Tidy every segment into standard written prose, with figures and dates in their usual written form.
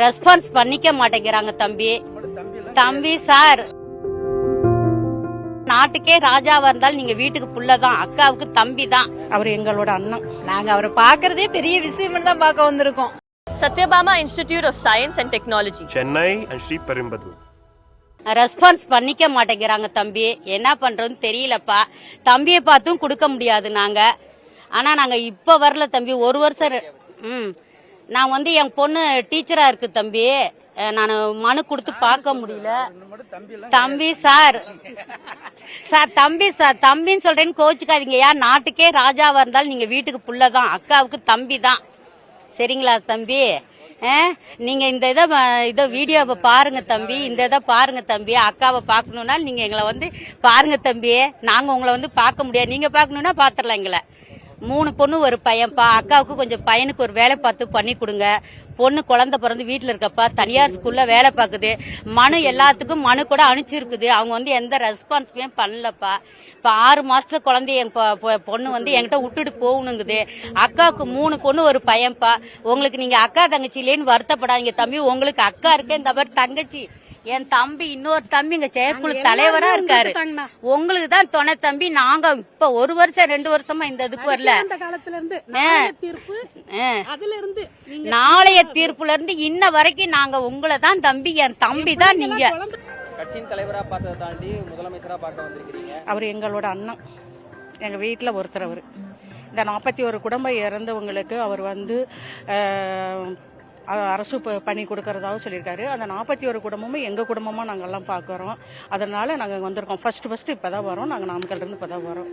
Response பண்ணிக்க மாட்டேங்கிறாங்க தம்பி சார். நாட்டுக்கே ராஜாவா இருந்தாலும் நீங்க வீட்டுக்கு புள்ளதான், அக்காவுக்கு தம்பி தான். அவர் எங்களோட அண்ணன். நாங்க அவரை பாக்குறதே பெரிய விஷயம் தான் பார்க்க வந்திருக்கோம். Satyabama Institute of Science and Technology, Chennai and Sri Perumbudur. Response பண்ணிக்க மாட்டேங்கிறாங்க தம்பி. என்ன பண்றதுன்னு தெரியலப்பா. தம்பியை பார்த்தும் கொடுக்க முடியாது நாங்க. ஆனா நாங்க இப்ப வரல தம்பி, ஒரு வருஷம். நான் வந்து என் பொண்ணு டீச்சரா இருக்கு தம்பி. நான் மனு கொடுத்து பார்க்க முடியல. தம்பி சார் தம்பின்னு சொல்றேன்னு கோச்சுக்காதீங்க. யார் நாட்டுக்கே ராஜாவா இருந்தாலும் நீங்க வீட்டுக்கு புள்ளதான், அக்காவுக்கு தம்பி தான். சரிங்களா தம்பி? நீங்க இந்த இதை வீடியோவை பாருங்க தம்பி. இந்த இதை பாருங்க தம்பி. அக்காவை பாக்கணும்னா நீங்க எங்களை வந்து பாருங்க தம்பி. நாங்க உங்களை வந்து பார்க்க முடியாது. நீங்க பாக்கணும்னா பாத்துடலாம். எங்களை 3 பொண்ணு ஒரு பையன்ப்பா. அக்காவுக்கு கொஞ்சம் பையனுக்கு ஒரு வேலை பார்த்து பண்ணி கொடுங்க. பொண்ணு குழந்தை பிறந்து வீட்டுல இருக்கப்பா, தனியார் ஸ்கூல்ல வேலை பார்க்குது. மனு எல்லாத்துக்கும் மனு கூட அனுப்பிச்சிருக்குது. அவங்க வந்து எந்த ரெஸ்பான்ஸுமே பண்ணலப்பா. இப்ப 6 மாசத்துல குழந்தைய பொண்ணு வந்து என்கிட்ட விட்டுட்டு போகணுங்குது. அக்காவுக்கு 3 பொண்ணு ஒரு பையன்ப்பா. உங்களுக்கு நீங்க அக்கா தங்கச்சி இல்லேன்னு வருத்தப்படாதீங்க தம்பி. உங்களுக்கு அக்கா இருக்கே, இந்த மாதிரி தங்கச்சி. என் தம்பி இன்னொரு தம்பி இங்க செயற்குழு தலைவரா இருக்காரு. உங்களுக்கு தான் துணை தம்பி. நாங்க இப்ப 1 வருஷம் 2 வருஷமா இந்த இதுக்கு வரல. நாளைய தீர்ப்புல இருந்து இன்ன வரைக்கும் நாங்க உங்களை தான் தம்பி. என் தம்பி தான் நீங்க. கட்சியின் தலைவரா பார்த்ததை தாண்டி முதலமைச்சரா பார்க்க வந்திருக்கீங்க. அவர் எங்களோட அண்ணன். எங்க வீட்டுல ஒருத்தர். அவர் இந்த 41 குடும்பம் இறந்தவங்களுக்கு அவர் வந்து அரசு பண்ணி கொடுக்கறதாவும் சொல்லியிருக்காரு. அந்த 41 குடும்பமும் எங்க குடும்பமா நாங்கெல்லாம் பாக்குறோம். அதனால நாங்க வந்திருக்கோம். ஃபர்ஸ்ட் இப்பதான் வரோம். நாங்க நாமக்கல்ல இருந்து இப்பதான் வரோம்.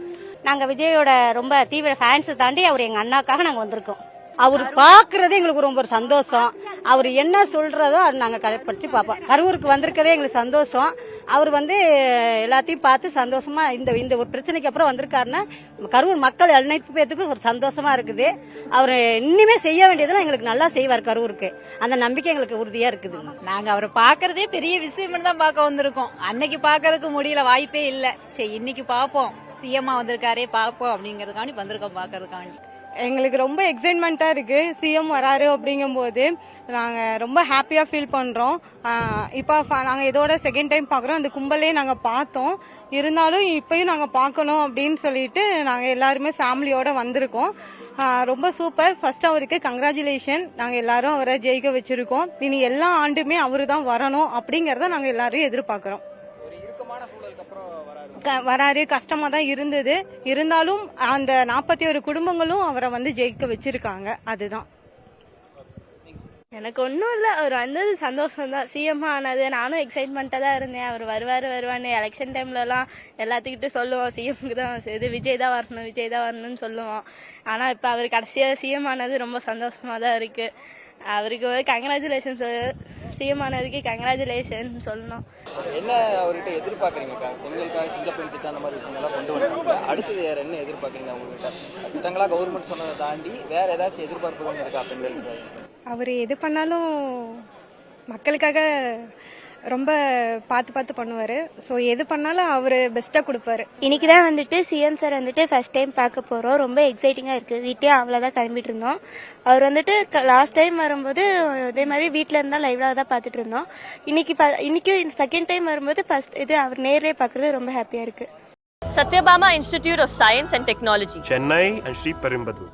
நாங்க விஜயோட ரொம்ப தீவிர ஃபேன்ஸ் தாண்டி அவர் எங்க அண்ணாக்காக நாங்க வந்திருக்கோம். அவர் பாக்குறதே எங்களுக்கு ரொம்ப ஒரு சந்தோஷம். அவர் என்ன சொல்றதோ அது நாங்க படிச்சு பார்ப்போம். கரூருக்கு வந்திருக்கதே எங்களுக்கு சந்தோஷம். அவர் வந்து எல்லாத்தையும் பார்த்து சந்தோஷமா இந்த ஒரு பிரச்சனைக்கு அப்புறம் வந்திருக்காருன்னா கரூர் மக்கள் அனைத்து பேத்துக்கும் ஒரு சந்தோஷமா இருக்குது. அவர் இன்னுமே செய்ய வேண்டியதெல்லாம் எங்களுக்கு நல்லா செய்வார் கரூருக்கு. அந்த நம்பிக்கை எங்களுக்கு உறுதியா இருக்குது. நாங்க அவரை பாக்குறதே பெரிய விஷயம் தான் பார்க்க வந்திருக்கோம். அன்னைக்கு பாக்குறதுக்கு முடியல, வாய்ப்பே இல்ல. சரி, இன்னைக்கு பாப்போம். சிஎம்மா வந்திருக்காரே, பாப்போம் அப்படிங்கறதுக்காண்டி வந்திருக்கோம் பாக்குறதுக்காண்டி. எங்களுக்கு ரொம்ப எக்ஸைட்மெண்டா இருக்கு. சிஎம் வராரு அப்படிங்கும் போது நாங்க ரொம்ப ஹாப்பியா ஃபீல் பண்றோம். இப்ப நாங்க இதோட செகண்ட் டைம் பாக்குறோம். அந்த கும்பலே நாங்க பார்த்தோம். இருந்தாலும் இப்பயும் நாங்க பார்க்கணும் அப்படின்னு சொல்லிட்டு நாங்க எல்லாருமே ஃபேமிலியோட வந்திருக்கோம். ரொம்ப சூப்பர். ஃபர்ஸ்ட் அவருக்கு கங்க்ராச்சுலேஷன். நாங்க எல்லாரும் அவரை ஜெயிக்க வச்சிருக்கோம். இனி எல்லா ஆண்டுமே அவரு தான் வரணும் அப்படிங்கறத நாங்க எல்லாரும் எதிர்பார்க்கிறோம். வராரு, கஷ்டமா தான் இருந்தது. இருந்தாலும் அந்த 41 குடும்பங்களும் அவரை வந்து ஜெயிக்க வச்சிருக்காங்க. அதுதான். எனக்கு ஒன்றும் இல்லை, அவர் வந்தது சந்தோஷம் தான். சிஎம் ஆனது நானும் எக்ஸைட்மெண்ட்டாக தான் இருந்தேன். அவர் வருவான்னு எலெக்ஷன் டைம்லலாம் எல்லாத்துக்கிட்டும் சொல்லுவோம், சிஎம்க்கு தான் இது விஜய் தான் வரணும்னு சொல்லுவோம். ஆனால் இப்போ அவர் கடைசியாக சிஎம் ஆனது ரொம்ப சந்தோஷமாக தான் இருக்கு. அவருக்கு கங்க்ராச்சுலேஷன்ஸ். சிஎம் ஆனதுக்கு கங்க்ராச்சுலேஷன் சொல்லணும். என்ன அவர்கிட்ட எதிர்பார்க்குறீங்க? பெண்களுக்காக சிங்கப்பெண் திட்டம் அந்த மாதிரி விஷயங்கள்லாம் கொண்டு வந்தாங்க. அடுத்தது வேற என்ன எதிர்பார்க்குறீங்க? அவங்ககிட்ட திட்டங்களா கவர்மெண்ட் சொன்னதை தாண்டி வேற ஏதாச்சும் எதிர்பார்ப்புகள் இருக்கா பெண்களுக்கு? அவர் எது பண்ணாலும் மக்களுக்காக ரொம்ப பார்த்து பண்ணுவாரு. ஸோ எது பண்ணாலும் அவர் பெஸ்ட்டாக கொடுப்பாரு. இன்னைக்கு தான் வந்துட்டு சிஎம் சார் வந்துட்டு ஃபர்ஸ்ட் டைம் பார்க்க போறோம். ரொம்ப எக்ஸைட்டிங்கா இருக்கு. வீட்லயே அவ்வளோதான் கிளம்பிட்டு இருந்தோம். அவர் வந்துட்டு லாஸ்ட் டைம் வரும்போது இதே மாதிரி வீட்டில இருந்தா லைவ்ல தான் பார்த்துட்டு இருந்தோம். இன்னைக்கு செகண்ட் டைம் வரும்போது ஃபர்ஸ்ட் இது அவர் நேர்லயே பார்க்கறது ரொம்ப ஹாப்பியா இருக்கு. Satyabama Institute of Science and Technology, Chennai and Sri Perumbudur.